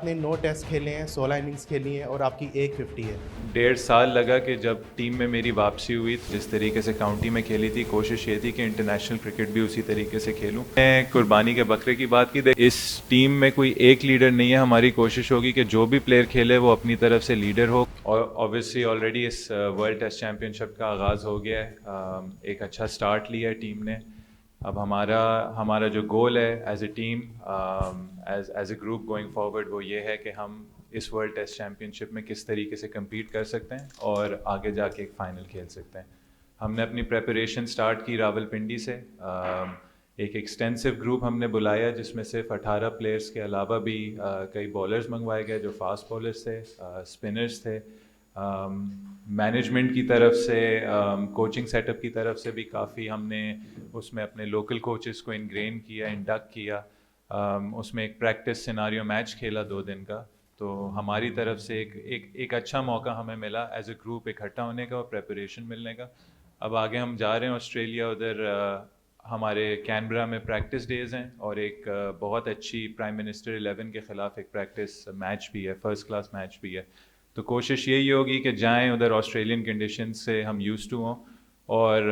آپ نے 9 ٹیسٹ کھیلے ہیں، 16 اننگز کھیلی ہیں اور آپ کی ایک 50 ہے۔ 1.5 سال لگا کہ جب ٹیم میں میری واپسی ہوئی، جس طریقے سے کاؤنٹی میں کھیلی تھی، کوشش یہ تھی کہ انٹرنیشنل کرکٹ بھی اسی طریقے سے کھیلوں۔ میں قربانی کے بکرے کی بات کی، اس ٹیم میں کوئی ایک لیڈر نہیں ہے، ہماری کوشش ہوگی کہ جو بھی پلیئر کھیلے وہ اپنی طرف سے لیڈر ہو، اور اوبویسلی آلریڈی اس ورلڈ ٹیسٹ چیمپئن شپ کا آغاز ہو گیا ہے، ایک اچھا سٹارٹ لیا ہے ٹیم نے۔ اب ہمارا جو گول ہے as a team, as a group going forward, وہ یہ ہے کہ ہم اس ورلڈ ٹیسٹ چیمپئن شپ میں کس طریقے سے کمپیٹ کر سکتے ہیں اور آگے جا کے ایک فائنل کھیل سکتے ہیں۔ ہم نے اپنی پریپریشن سٹارٹ کی راول پنڈی سے، ایک ایکسٹینسو گروپ ہم نے بلایا جس میں صرف 18 پلیئرس کے علاوہ بھی کئی بالرز منگوائے گئے جو فاسٹ بالرز تھے، اسپنرز تھے۔ مینجمنٹ کی طرف سے، کوچنگ سیٹ اپ کی طرف سے بھی کافی ہم نے اس میں اپنے لوکل کوچز کو انگرین کیا، انڈکٹ کیا۔ اس میں ایک پریکٹس سیناریو میچ کھیلا 2 دن کا، تو ہماری طرف سے ایک اچھا موقع ہمیں ملا ایز اے گروپ اکٹھا ہونے کا اور پریپریشن ملنے کا۔ اب آگے ہم جا رہے ہیں آسٹریلیا، ادھر ہمارے کینبرا میں پریکٹس ڈیز ہیں، اور ایک بہت اچھی پرائم منسٹر 11 کے خلاف ایک پریکٹس میچ بھی ہے، فرسٹ کلاس میچ بھی ہے۔ تو کوشش یہی ہوگی کہ جائیں ادھر، آسٹریلین کنڈیشن سے ہم یوز ٹو ہوں، اور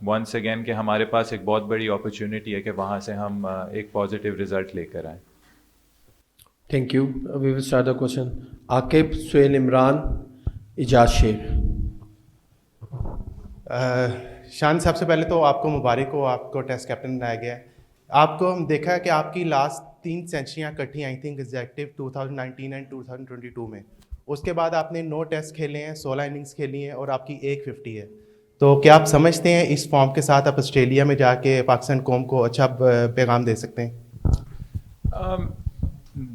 ونس اگین کہ ہمارے پاس ایک بہت بڑی اپرچونیٹی ہے کہ وہاں سے ہم ایک پازیٹیو رزلٹ لے کر آئیں۔ Thank you. We will start the question. Aqib, Sohail Imran, Ijaz Sher. Shan, سب سے پہلے تو آپ کو مبارک ہو، آپ کو ٹیسٹ کیپٹن بنایا گیا ہے۔ آپ کو ہم دیکھا ہے کہ آپ کی لاسٹ 3 سینچریاں کٹھی آئی تھیں کنزیکٹیو 2019 اینڈ 2022 میں۔ اس کے بعد آپ نے 9 ٹیسٹ کھیلے ہیں، 16 اننگز کھیلی ہیں اور آپ کی ایک 50 ہے۔ تو کیا آپ سمجھتے ہیں اس فارم کے ساتھ آپ آسٹریلیا میں جا کے پاکستان قوم کو اچھا پیغام دے سکتے ہیں؟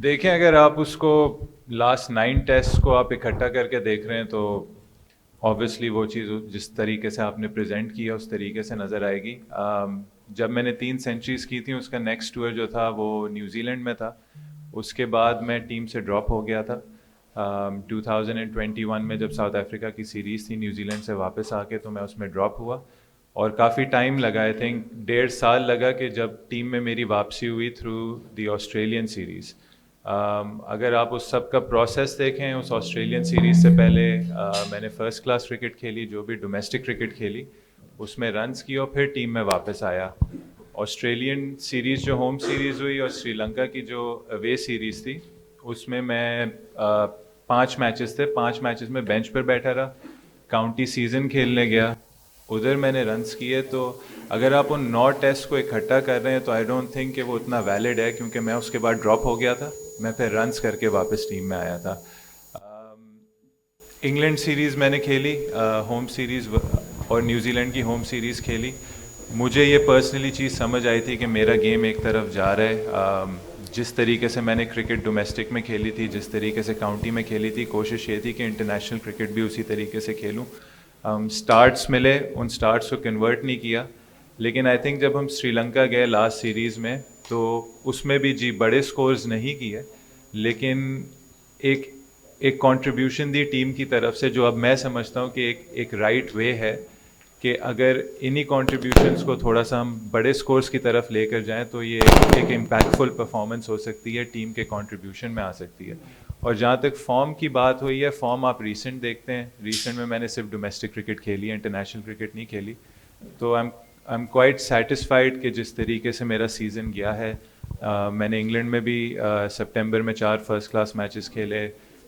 دیکھیں، اگر آپ اس کو لاسٹ 9 ٹیسٹ کو آپ اکٹھا کر کے دیکھ رہے ہیں تو اوبویسلی وہ چیز جس طریقے سے آپ نے پریزنٹ کی ہے اس طریقے سے نظر آئے گی۔ جب میں نے 3 سینچریز کی تھیں، اس کا نیکسٹ ٹور جو تھا وہ نیوزی لینڈ میں تھا۔ اس کے بعد میں ٹیم سے ڈراپ ہو گیا تھا 2021 میں، جب ساؤتھ افریقہ کی سیریز تھی نیوزی لینڈ سے واپس آ کے، تو میں اس میں ڈراپ ہوا، اور کافی ٹائم لگا، آئی تھنک 1.5 سال لگا کہ جب ٹیم میں میری واپسی ہوئی تھرو دی آسٹریلین سیریز۔ اگر آپ اس سب کا پروسیس دیکھیں، اس آسٹریلین سیریز سے پہلے میں نے فرسٹ کلاس کرکٹ کھیلی، جو بھی ڈومیسٹک کرکٹ کھیلی اس میں رنز کی، اور پھر ٹیم میں واپس آیا۔ آسٹریلین سیریز جو ہوم سیریز ہوئی اور سری لنکا کی جو اوے سیریز تھی، اس میں 5 میچز تھے، 5 میچز میں بینچ پر بیٹھا رہا، کاؤنٹی سیزن کھیلنے گیا، ادھر میں نے رنز کیے۔ تو اگر آپ ان 9 ٹیسٹ کو اکٹھا کر رہے ہیں تو آئی ڈونٹ تھنک کہ وہ اتنا ویلڈ ہے، کیونکہ میں اس کے بعد ڈراپ ہو گیا تھا، میں پھر رنز کر کے واپس ٹیم میں آیا تھا۔ انگلینڈ سیریز میں نے کھیلی، ہوم سیریز، اور نیوزی لینڈ کی ہوم سیریز کھیلی۔ مجھے یہ پرسنلی چیز سمجھ آئی تھی کہ میرا گیم ایک طرف جا رہا ہے۔ جس طریقے سے میں نے کرکٹ ڈومیسٹک میں کھیلی تھی، جس طریقے سے کاؤنٹی میں کھیلی تھی، کوشش یہ تھی کہ انٹرنیشنل کرکٹ بھی اسی طریقے سے کھیلوں۔ سٹارٹس ملے، ان سٹارٹس کو کنورٹ نہیں کیا، لیکن آئی تھنک جب ہم سری لنکا گئے لاسٹ سیریز میں تو اس میں بھی بڑے سکورز نہیں کیے، لیکن ایک کنٹریبیوشن دی ٹیم کی طرف سے، جو اب میں سمجھتا ہوں کہ ایک رائٹ وے ہے کہ اگر انہی کنٹریبیوشنس کو تھوڑا سا ہم بڑے سکورز کی طرف لے کر جائیں تو یہ ایک امپیکٹفل پرفارمنس ہو سکتی ہے، ٹیم کے کنٹریبیوشن میں آ سکتی ہے۔ اور جہاں تک فارم کی بات ہوئی ہے، فارم آپ ریسنٹ دیکھتے ہیں، ریسنٹ میں نے صرف ڈومیسٹک کرکٹ کھیلی ہے، انٹرنیشنل کرکٹ نہیں کھیلی، تو آئی ایم کوائٹ سیٹسفائڈ کہ جس طریقے سے میرا سیزن گیا ہے۔ میں نے انگلینڈ میں بھی سپٹمبر میں 4 فرسٹ کلاس میچز کھیلے،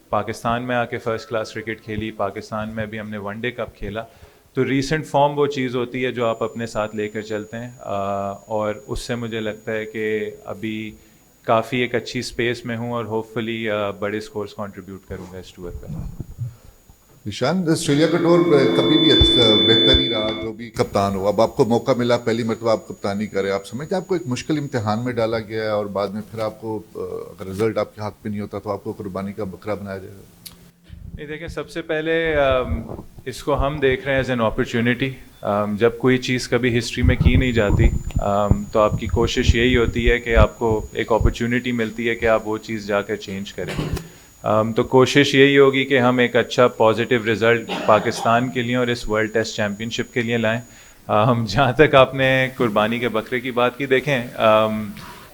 پاکستان میں آ کے فرسٹ کلاس کرکٹ کھیلی، پاکستان میں بھی ہم نے ون ڈے کپ کھیلا۔ تو ریسنٹ فارم وہ چیز ہوتی ہے جو آپ اپنے ساتھ لے کر چلتے ہیں، اور اس سے مجھے لگتا ہے کہ ابھی کافی ایک اچھی اسپیس میں ہوں، اور ہوپ فلی بڑے اسکورز کنٹریبیوٹ کروں گا اس ٹور پہ۔ نشان، آسٹریلیا کا ٹور کبھی بھی بہتر ہی رہا، جو بھی کپتان ہو، اب آپ کو موقع ملا، پہلی مرتبہ آپ کپتانی کرے، آپ سمجھتے ہیں آپ کو ایک مشکل امتحان میں ڈالا گیا ہے، اور بعد میں پھر آپ کو اگر رزلٹ آپ کے حق پہ نہیں ہوتا تو آپ کو قربانی کا بکرا بنایا جائے گا؟ نہیں، دیکھیں، سب سے پہلے اس کو ہم دیکھ رہے ہیں ایز این اپرچونیٹی۔ جب کوئی چیز کبھی ہسٹری میں کی نہیں جاتی تو آپ کی کوشش یہی ہوتی ہے کہ آپ کو ایک اپرچونیٹی ملتی ہے کہ آپ وہ چیز جا کر چینج کریں۔ تو کوشش یہی ہوگی کہ ہم ایک اچھا پازیٹیو رزلٹ پاکستان کے لیے اور اس ورلڈ ٹیسٹ چیمپئن شپ کے لیے لائیں۔ جہاں تک آپ نے قربانی کے بکرے کی بات کی، دیکھیں،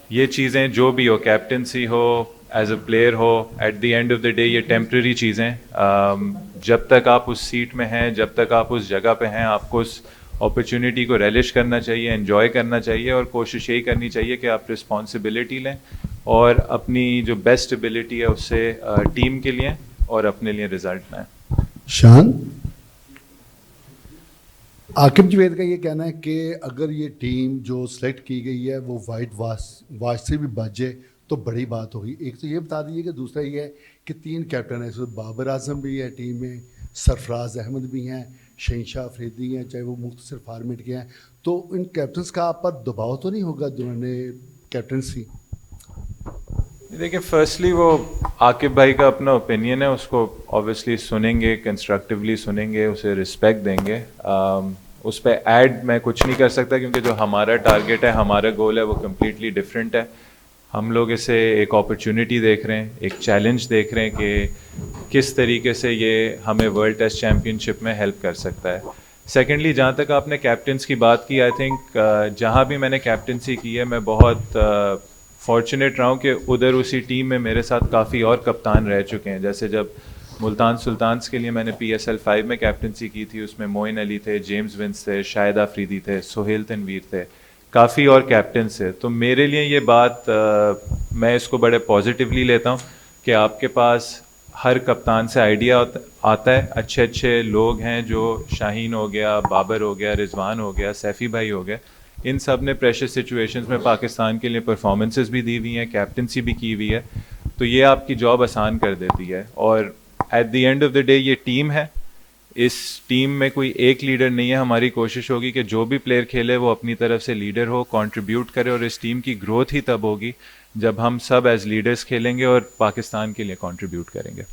یہ چیزیں جو بھی ہو، کیپٹنسی ہو، ایز اے پلیئر ہو, at the end of the day یہ ٹیمپرری چیزیں, جب تک آپ اس سیٹ میں ہیں, جب تک آپ اس جگہ پہ ہیں, آپ کو اس اپرچونیٹی کو ریلش کرنا چاہیے, انجوائے کرنا چاہیے, اور کوشش یہی کرنی چاہیے کہ آپ رسپانسبلٹی لیں اور اپنی جو بیسٹ ایبلٹی ہے اس سے ٹیم کے لیے اور اپنے لیے رزلٹ لائیں. شان, عاقب جوید کا یہ کہنا ہے کہ اگر یہ ٹیم جو سلیکٹ کی گئی ہے وہ وائٹ واش سے بھی بچ جائے تو بڑی بات ہوگی. ایک تو یہ بتا دیجیے کہ دوسرا یہ ہے کہ 3 کیپٹن ہیں, اس وقت بابر اعظم بھی ہے ٹیم میں, سرفراز احمد بھی ہیں, شہنشاہ افریدی ہیں, چاہے وہ مختصر فارمیٹ کے ہیں, تو ان کیپٹنس کا آپ پر دباؤ تو نہیں ہوگا جنہوں نے کیپٹنسی؟ دیکھیں, فرسٹلی وہ عاقب بھائی کا اپنا اوپینین ہے, اس کو اوبیسلی سنیں گے, کنسٹرکٹیولی سنیں گے, اسے رسپیکٹ دیں گے. اس پہ ایڈ میں کچھ نہیں کر سکتا کیونکہ جو ہمارا ٹارگیٹ ہے, ہمارا گول ہے, وہ کمپلیٹلی ڈفرینٹ ہے. ہم لوگ اسے ایک اپرچونیٹی دیکھ رہے ہیں, ایک چیلنج دیکھ رہے ہیں کہ کس طریقے سے یہ ہمیں ورلڈ ٹیسٹ چیمپئن شپ میں ہیلپ کر سکتا ہے. سیکنڈلی, جہاں تک آپ نے کیپٹنس کی بات کی, آئی تھنک جہاں بھی میں نے کیپٹنسی کی ہے میں بہت فارچونیٹ رہا ہوں کہ ادھر اسی ٹیم میں میرے ساتھ کافی اور کپتان رہ چکے ہیں. جیسے جب ملتان سلطانز کے لیے میں نے PSL 5 میں کیپٹنسی کی تھی, اس میں معین علی تھے, جیمز ونس تھے, شاہد آفریدی تھے, سہیل تنویر تھے, کافی اور کیپٹنس تھے. تو میرے لیے یہ بات, میں اس کو بڑے پازیٹیولی لیتا ہوں کہ آپ کے پاس ہر کپتان سے آئیڈیا آتا ہے. اچھے اچھے لوگ ہیں, جو شاہین ہو گیا, بابر ہو گیا, رضوان ہو گیا, سیفی بھائی ہو گیا, ان سب نے پریشر سچویشنز میں پاکستان کے لیے پرفارمنسز بھی دی ہوئی ہیں, کیپٹنسی بھی کی ہوئی ہے. تو یہ آپ کی جاب آسان کر دیتی ہے. اور at the end of the day یہ ٹیم ہے, اس ٹیم میں کوئی ایک لیڈر نہیں ہے. ہماری کوشش ہوگی کہ جو بھی پلیئر کھیلے وہ اپنی طرف سے لیڈر ہو, کنٹریبیوٹ کرے, اور اس ٹیم کی گروتھ ہی تب ہوگی جب ہم سب ایز لیڈرز کھیلیں گے اور پاکستان کے لیے کنٹریبیوٹ کریں گے.